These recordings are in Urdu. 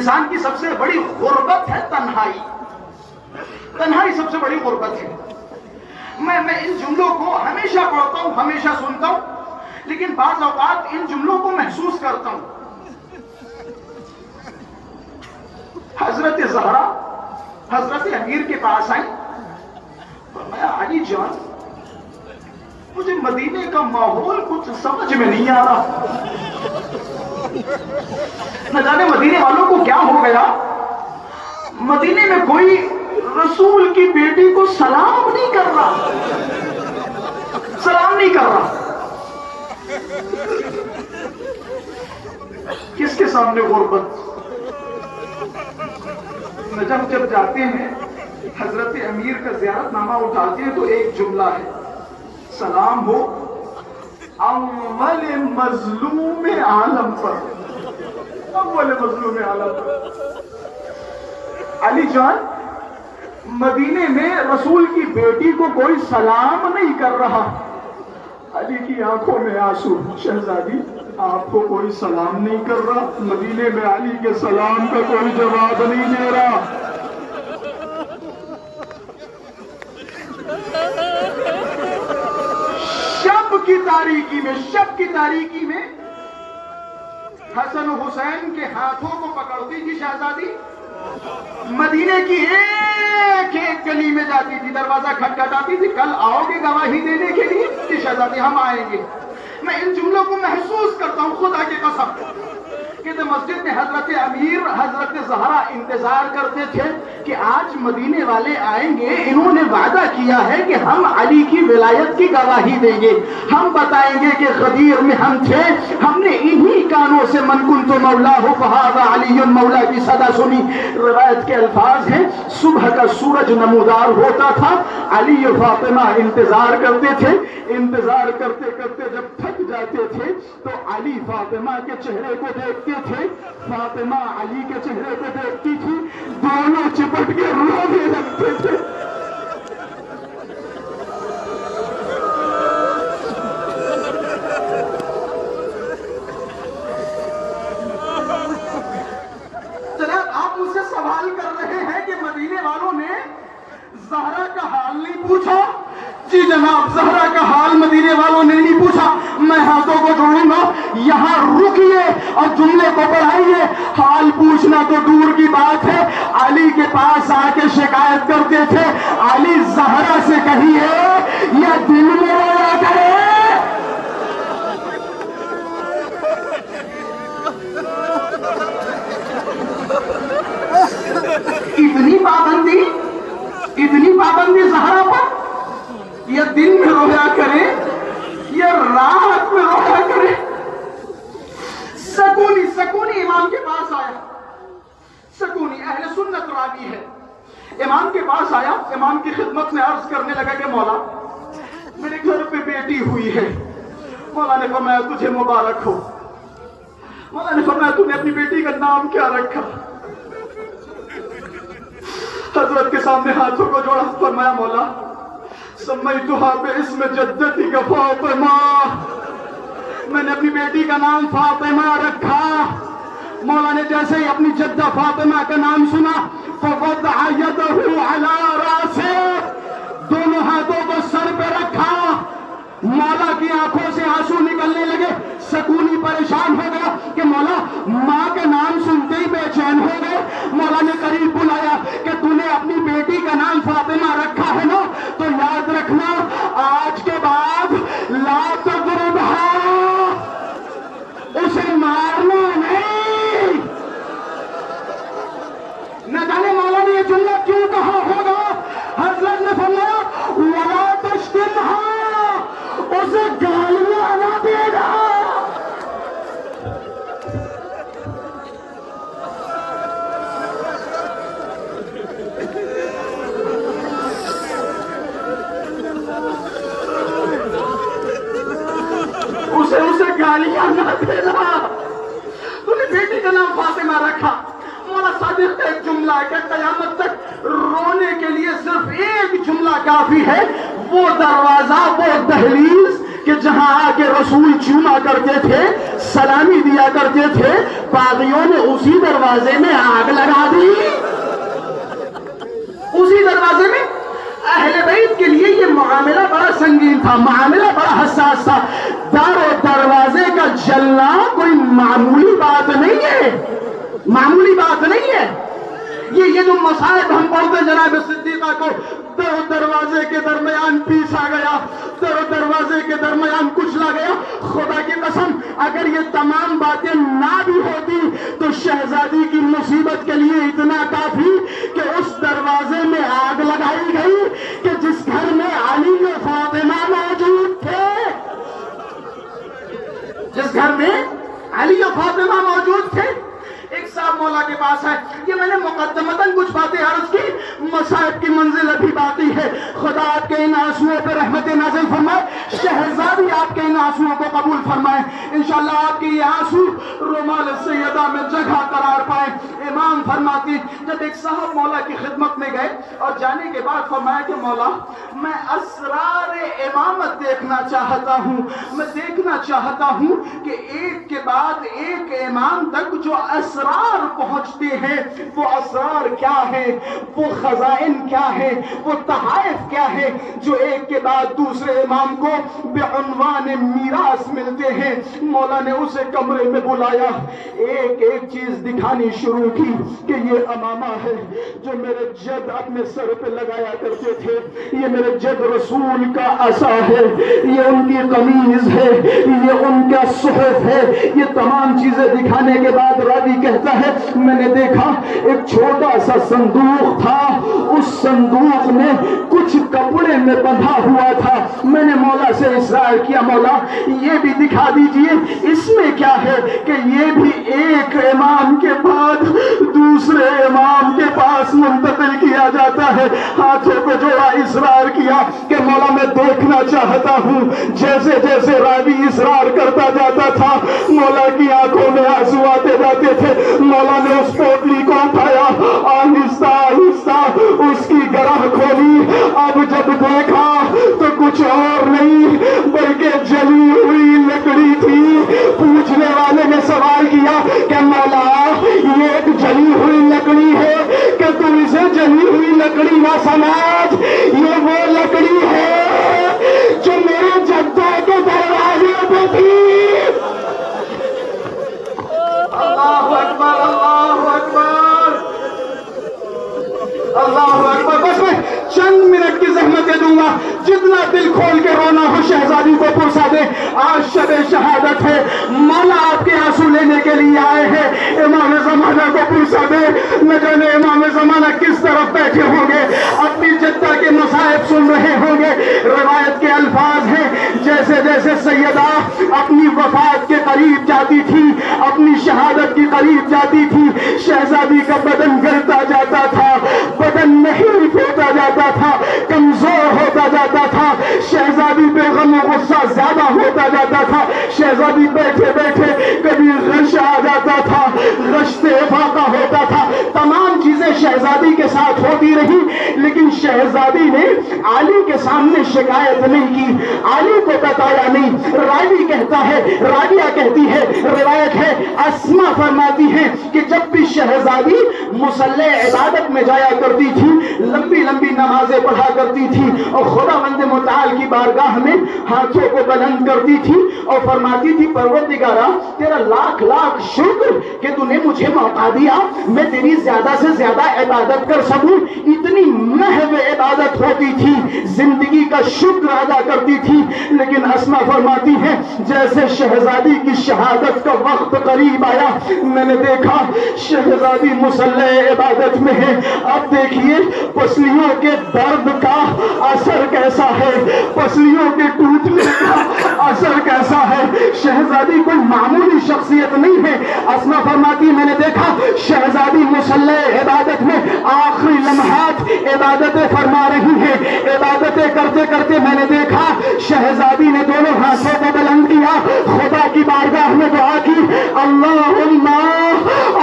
انسان کی سب سے بڑی غربت ہے تنہائی. تنہائی سب سے بڑی غربت ہے. میں ان جملوں کو ہمیشہ پڑھتا ہوں, ہمیشہ سنتا ہوں, لیکن بعض اوقات ان جملوں کو محسوس کرتا ہوں. حضرت زہرا حضرت امیر کے پاس آئیں, فرمایا علی جان مجھے مدینے کا ماحول کچھ سمجھ میں نہیں آ رہا, نہ جانے مدینے والوں کو کیا ہو گیا, مدینے میں کوئی رسول کی بیٹی کو سلام نہیں کر رہا, سلام نہیں کر رہا. کس کے سامنے غربت. نجف جب جاتے ہیں حضرت امیر کا زیارت نامہ اٹھاتے ہیں تو ایک جملہ ہے, سلام ہو اول مظلوم عالم پر, اول مظلوم عالم پر. علی جان مدینے میں رسول کی بیٹی کو کوئی سلام نہیں کر رہا. علی کی آنکھوں میں آنسو, شہزادی آپ کو کوئی سلام نہیں کر رہا, مدینے میں علی کے سلام کا کوئی جواب نہیں دے رہا. شب کی تاریکی میں حسن و حسین کے ہاتھوں کو پکڑتی تھی شہزادی, مدینے کی ایک ایک گلی میں جاتی تھی, دروازہ کھٹکھٹاتی تھی, کل آؤ گے گواہی دینے کے لیے؟ جی شہزادی ہم آئیں گے. میں ان جملوں کو محسوس کرتا ہوں خدا کی قسم کہ مسجد میں حضرت امیر حضرت زہرا انتظار کرتے تھے کہ آج مدینے والے آئیں گے, انہوں نے وعدہ کیا ہے کہ ہم علی کی ولایت کی گواہی دیں گے, ہم بتائیں گے کہ غدیر میں ہم تھے, ہم نے انہی کانوں سے من کنت مولا ہو فہذا علی مولا کی صدا سنی. روایت کے الفاظ ہیں صبح کا سورج نمودار ہوتا تھا, علی و فاطمہ انتظار کرتے تھے, انتظار کرتے کرتے جب تھک جاتے تھے تو علی فاطمہ کے چہرے کو دیکھتے تھے, فاطمہ علی کے چہرے کو دیکھتی تھی, دونوں چپٹ کے رونے لگتے تھے. جناب آپ مجھ سے سوال کر رہے ہیں کہ مدینے والوں نے زہرا کا حال نہیں پوچھا؟ جی جناب زہرا کا حال مدینے والوں نے نہیں پوچھا. میں ہاتھوں کو جوڑوں گا, یہاں رکیے اور جملے کو بڑھائیے. حال پوچھنا تو دور کی بات ہے, علی کے پاس آ کے شکایت کرتے تھے, علی زہرا سے کہیے یا دل میں رویا کرے. اتنی پابندی زہرا پر, یا دن میں رویا کرے یا رات میں رویا کرے. سکونی امام کے پاس آیا, سکونی اہل سنت راوی ہے, امام کے پاس آیا, امام کی خدمت میں عرض کرنے لگا کہ مولا میرے گھر پہ بیٹی ہوئی ہے. مولا نے فرمایا تجھے مبارک ہو. مولا نے فرمایا تم نے اپنی بیٹی کا نام کیا رکھا؟ حضرت کے سامنے ہاتھوں کو جوڑا, فرمایا مولا سمیتها باسم جدتی کا فاطمہ, میں نے اپنی بیٹی کا نام فاطمہ رکھا. مولا نے جیسے ہی اپنی جدہ فاطمہ کا نام سنا فوضع یدہ علی راسہ, دونوں ہاتھوں کو سر پہ رکھا. مولا کی آنکھوں سے آنسو نکلنے لگے. سکونی پریشان ہو گیا کہ مولا ماں کا نام سنتے ہی بے چین ہو گئے. مولا نے قریب بلایا کہ تو نے اپنی بیٹی کا نام فاطمہ رکھا ہے نا, تو یاد رکھنا آج کے بعد لا تضربها, اسے مارنا نہیں. نہ جانے مولا نے یہ جملہ کیوں کہا ہوگا. حضرت نے فرمایا ولا تشتمها, اسے گالیاں نہ دینا. اسے گالیاں نہ دینا. تو نے بیٹی کا نام فاطمہ رکھا. مولا صادق کا ایک جملہ ہے کہ قیامت تک رونے کے لیے صرف ایک جملہ کافی ہے, وہ دروازہ وہ دہلیز کہ جہاں آ کے رسول چوما کرتے تھے، سلامی دیا کرتے تھے، باغیوں نے اسی دروازے میں آگ لگا دی. اسی دروازے میں. اہل بیت کے لیے یہ معاملہ بڑا سنگین تھا، معاملہ بڑا حساس تھا. در و دروازے کا جلنا کوئی معمولی بات نہیں ہے، معمولی بات نہیں ہے. یہ جو مصائب ہم پڑھتے جناب صدیقہ کو، در و دروازے کے درمیان پیسا گیا، در و دروازے کے درمیان کچلا گیا. خدا کی قسم اگر یہ تمام باتیں نہ بھی ہوتی تو شہزادی کی مصیبت کے لیے اتنا کافی کہ اس دروازے میں آگ لگائی گئی کہ جس گھر میں علی و فاطمہ موجود تھے، جس گھر میں علی و فاطمہ موجود تھے. ایک صاحب مولا کے پاس ہے، یہ میں نے مقدمتاً کچھ باتیں عرض کی، مصائب کی منزل ابھی باقی ہے. خدا آپ کے ان آنسوؤں پہ رحمت نازل فرمائے، شہزادی آپ کے ان آنسوؤں کو قبول فرمائے. انشاءاللہ آپ کے یہ آنسو رومال سیدہ میں جگہ قرار پائے. امام فرماتی جب ایک صاحب مولا کی خدمت میں گئے اور جانے کے بعد فرمایا کہ مولا میں اسرار امامت دیکھنا چاہتا ہوں، میں دیکھنا چاہتا ہوں کہ ایک کے بعد ایک امام تک جو اسرار پہنچتے ہیں وہ اسرار کیا ہے، وہ خزائن کیا ہے، وہ تحائف کیا ہے جو ایک کے بعد دوسرے امام کو بعنوان میراث ملتے ہیں. مولا نے اسے کمرے میں بلایا، ایک ایک چیز دکھانی شروع کی کہ یہ امامہ ہے جو میرے جد اپنے سر پہ لگایا کرتے تھے، یہ میرے جد رسول کا عصا ہے، یہ ان کی قمیض ہے، یہ ان کا صحف ہے. یہ تمام چیزیں دکھانے کے بعد راوی کہتا ہے میں نے دیکھا ایک چھوٹا سا صندوق تھا، اس صندوق میں کچھ کپڑے میں بندھا ہوا تھا. میں نے مولا سے اصرار کیا مولا یہ بھی دکھا دیجئے اس میں کیا ہے، کہ یہ بھی ایک امام کے بعد دوسرے امام کے پاس منتقل کیا جاتا ہے. ہاتھوں کو جوڑا، اصرار کیا کہ مولا میں دیکھنا چاہتا ہوں. جیسے جیسے راوی اصرار کرتا جاتا تھا مولا کی آنکھوں میں آنسو آتے جاتے تھے. مولا نے اس پوٹلی کو اٹھایا، آہستہ آہستہ اس کی گرہ کھولی. اب جب دیکھا تو کچھ اور نہیں بلکہ جلی ہوئی لکڑی تھی. پوچھنے والے نے سوال کیا کہ مولا یہ ایک جلی ہوئی لکڑی ہے کہ تم اسے جلی ہوئی لکڑی نہ سمجھ، یہ وہ لکڑی ہے جو میرے جدوں کے دروازے پہ تھی. اللہ اکبر، اللہ اکبر، اللہ اکبر. بس میں چند منٹ کی زحمت دے دوں گا، جتنا دل کھول کے رونا ہو شہزادی کو پرسا دے. آج شب شہادت ہے، مولا آپ کے آنسو لینے کے لیے آئے ہیں. امام زمانہ کو پرسا دے، نہ جانے امام زمانہ کس طرف بیٹھے ہوں گے، اپنی جدہ کے مصائب سن رہے ہوں گے. روایت کے الفاظ ہیں جیسے جیسے سیدہ اپنی وفات کے قریب جاتی تھی، اپنی شہادت کے قریب جاتی تھی، شہزادی کا بدن گرتا جاتا تھا، بدن نہیں ہوتا جاتا تھا، کمزور ہوتا جاتا تھا. شہزادی پہ غم و غصہ زیادہ ہوتا جاتا تھا. شہزادی بیٹھے بیٹھے کبھی غش آ جاتا تھا، غش سے افاقہ ہوتا تھا. تمام چیزیں شہزادی کے ساتھ ہوتی رہی، لیکن شہزادی نے علی کے سامنے شکایت نہیں کی، علی کو بتایا نہیں. راوی کہتا ہے، راویہ کہتی ہے، روایت ہے اسما فرماتی ہے کہ جب بھی شہزادی مصلی عبادت میں جایا کرتی تھی، لمبی لمبی نمازیں پڑھا کرتی تھی اور خداوند متعال کی بارگاہ میں ہاتھوں کو بلند کرتی تھی اور فرماتی تھی پروردگارا تیرا لاکھ لاکھ شکر کہ تو نے مجھے موقع دیا میں تیری زیادہ سے زیادہ عبادت کر سکوں. اتنی محض عبادت ہوتی تھی، زندگی کا شکر ادا کرتی تھی. لیکن اسما فرماتی ہے جیسے شہزادی کی شہادت کا وقت قریب آیا، میں نے دیکھا شہزادی مصلی عبادت میں ہے. اب دیکھیے پسلیوں کے درد کا اثر کیسا ہے، پسلیوں کے ٹوٹنے کا اثر کیسا ہے. شہزادی کوئی معمولی شخصیت نہیں ہے. اسما فرماتی میں نے دیکھا شہزادی مصلی عبادت میں آخری لمحات عبادتیں فرما رہی ہیں. عبادتیں کرتے کرتے میں نے دیکھا شہزادی نے دونوں ہاتھوں کو بلند کیا، خدا کی بارگاہ میں دعا کی، اللہم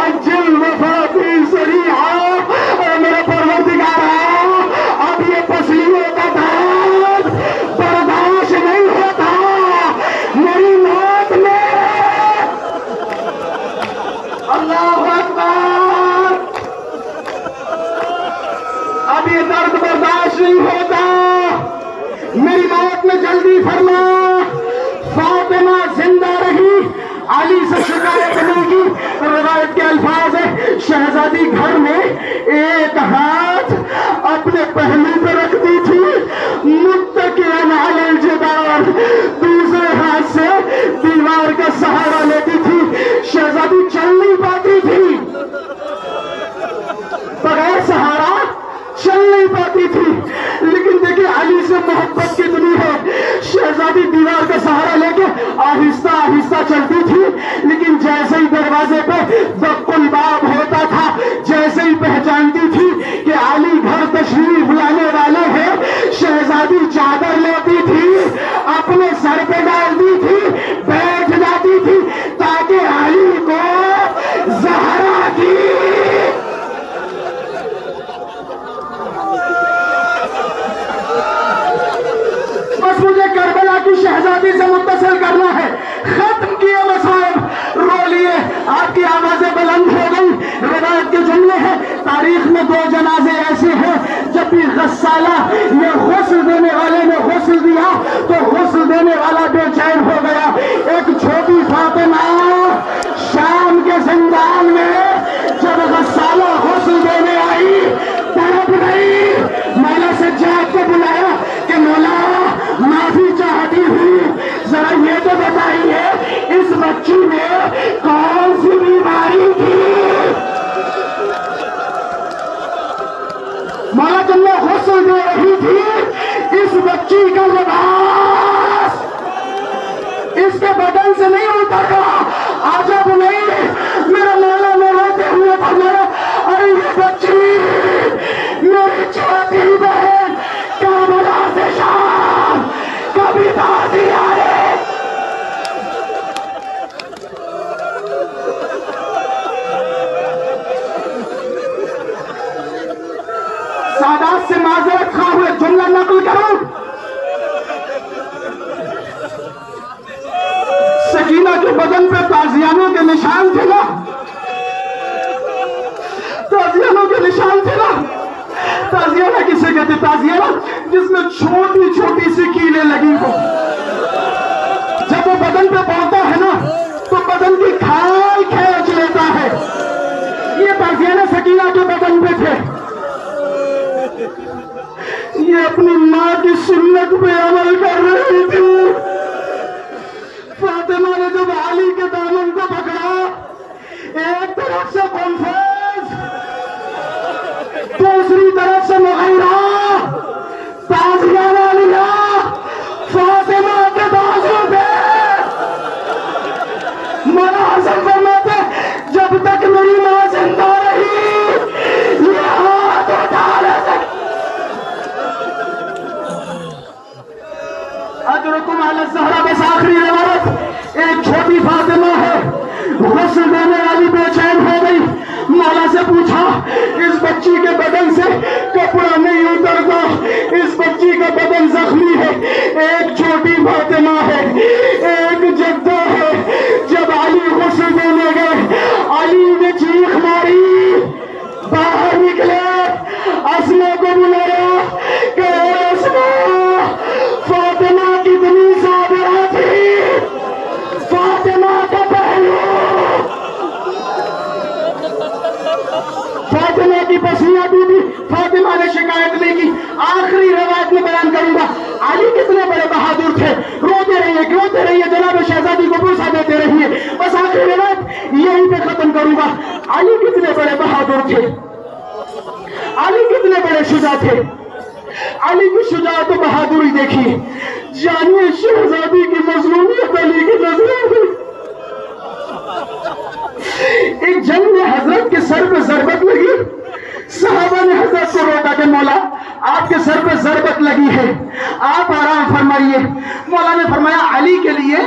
عجل وفاتی سریعا. میرے پروردگارا اب یہ پسلیوں کا درد برداشت نہیں ہوتا، الفاظ ہے، شہزادی گھر میں ایک ہاتھ اپنے پہلو پہ رکھتی تھی متکئن علی الجدار، دوسرے ہاتھ سے دیوار کا سہارا لیتی تھی. شہزادی چل نہیں پاتی تھی، بغیر سہارا چل نہیں پاتی تھی. لیکن دیکھیں علی سے محبت کتنی ہے. شہزادی دیوار کا سہارا لے کے آہستہ آہستہ چلتی تھی، لیکن جیسے ہی دروازے پہ دق الباب ہوتا تھا، جیسے ہی پہچانتی تھی کہ علی گھر تشریف لانے والے ہیں، شہزادی چادر لیتی تھی، اپنے سر پہ ڈالتی تھی، بیٹھ جاتی تھی تاکہ علی کو زہرا کی بس مجھے کربلا کی شہزادی سے متصل کرنا ہے. ختم کیے مصائب، رو لیے، آپ کی آوازیں بلند ہو گئی. روایت کے جملے ہیں، تاریخ میں 2 جنازے ایسے ہیں جب بھی غسالہ یہ غسل دینے والے نے غسل دیا تو غسل دینے والا بے چین ہو گیا. ایک چھوٹی فاطمہ شام کے زندان میں جب غسالہ غسل دینے آئی، تڑپ گئی. مولا سجاد کو بلایا کہ مولا معافی چاہتی ہوں، ذرا یہ تو بتائیے اس بچی میں کون سی بیماری تھی. مولا جب میں غسل دے رہی تھی، اس بچی کا لباس اس کے بدن سے نہیں اترا. عجب نہیں، میرا مولا نے روتے ہوئے فرمایا، ارے یہ بچی میری چھوٹی بہن کربلا سے شام کبھی بازی آئے. سادات سے معذرت خواہ ہوئے جملہ نقل کروں. سکینہ کے بدن پہ تازیانوں کے نشان تھے نا، تازیانوں کے نشان تھے نا. تازیانہ کسے کہتے؟ تازیانہ جس میں چھوٹی چھوٹی سی کیلیں لگی ہو. جب وہ بدن پہ پڑتا ہے نا تو بدن کی کھال کھینچ لیتا ہے. یہ تازیانہ سکینہ کے بدن پہ تھے. یہ اپنی ماں کی سنت پہ عمل کر رہی تھی. فاطمہ نے جب علی کے دامن کو پکڑا، ایک طرف سے کنفیس، دوسری طرف سے مغیرہ، تازیانہ لیا فاطمہ کے بازو پہ. مولا حسن فرماتے جب تک میری ماں زندہ رہی یہ ہاتھ اٹھا نہ سکی. اجرکم علی الزہرا. بس آخری روایت، ایک چھوٹی فاطمہ ہے، غسل دینے والی بے چین ہو گئی. مولا سے پوچھا اس بچی کے بدن سے کپڑا نہیں اترتا، اس بچی کا بدن زخمی ہے. ایک چھوٹی فاطمہ ہے، ایک جدہ ہے. جب علی غسل دینے گئے، علی نے چیخ ماری، باہر نکلے، اسما کو بلایا کہ اے اسما، فاطمہ کتنی صابرہ تھی. فاطمہ کا پہلو، فاطمہ کی پسلیاں ٹوٹی. فاطمہ نے شکایت نہیں کی. آخری روایت میں بیان کروں گا علی کتنے بڑے بہادر تھے. روتے رہیے جناب شہزادی کو بوسہ دیتے رہیے. بس آخری روایت یہیں پہ ختم کروں گا. علی کتنے بڑے بہادر تھے، علی کتنے بڑے شجاع تھے. علی کی شجاعت و بہادری دیکھیے. جانیے شہزادی کی مظلومیت علی کی نظروں میں. ایک جنگ میں حضرت کے سر پہ ضربت لگی. صحابہ نے حضرت کو روکا کہ مولا آپ کے سر پہ ضربت لگی ہے، آپ آرام فرمائیے. مولا نے فرمایا علی کے لیے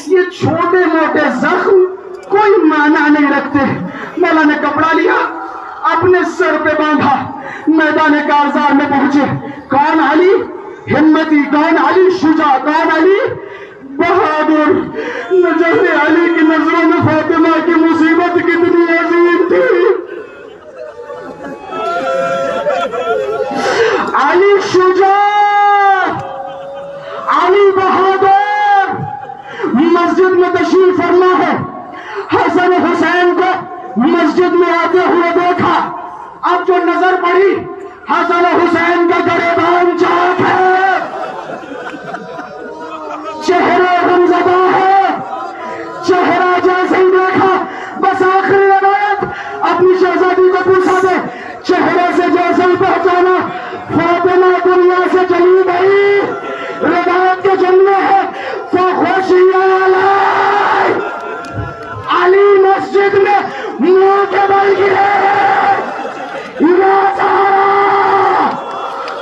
یہ چھوٹے موٹے زخم کوئی معنی نہیں رکھتے. مولا نے کپڑا لیا، اپنے سر پہ باندھا، میدان کارزار میں پہنچے. کون علی ہمتی، کون علی شجاع، کون علی بہادر. نجف علی کی نظروں میں فاطمہ کی مصیبت کتنی عظیم تھی. علی شجاع، علی بہادر. مسجد میں تشریف فرما ہے، حسن حسین کو مسجد ہوتے ہوئے دیکھا، اب جو نظر پڑی حسن حسین کا گریبان چاک ہے، چہرہ غمزدہ ہے، چہرہ جیسے ہی دیکھا بس آخری روایت اپنی شہزادی کو پوچھا دے، چہرے سے جیسے ہی پہچانا فاطمہ دنیا سے چلی گئی. روایت کے جملے ہیں فخوشی علی مسجد میں منہ کے بل گرے، یا سارا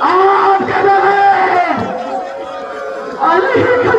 آپ کے بغیر علی کا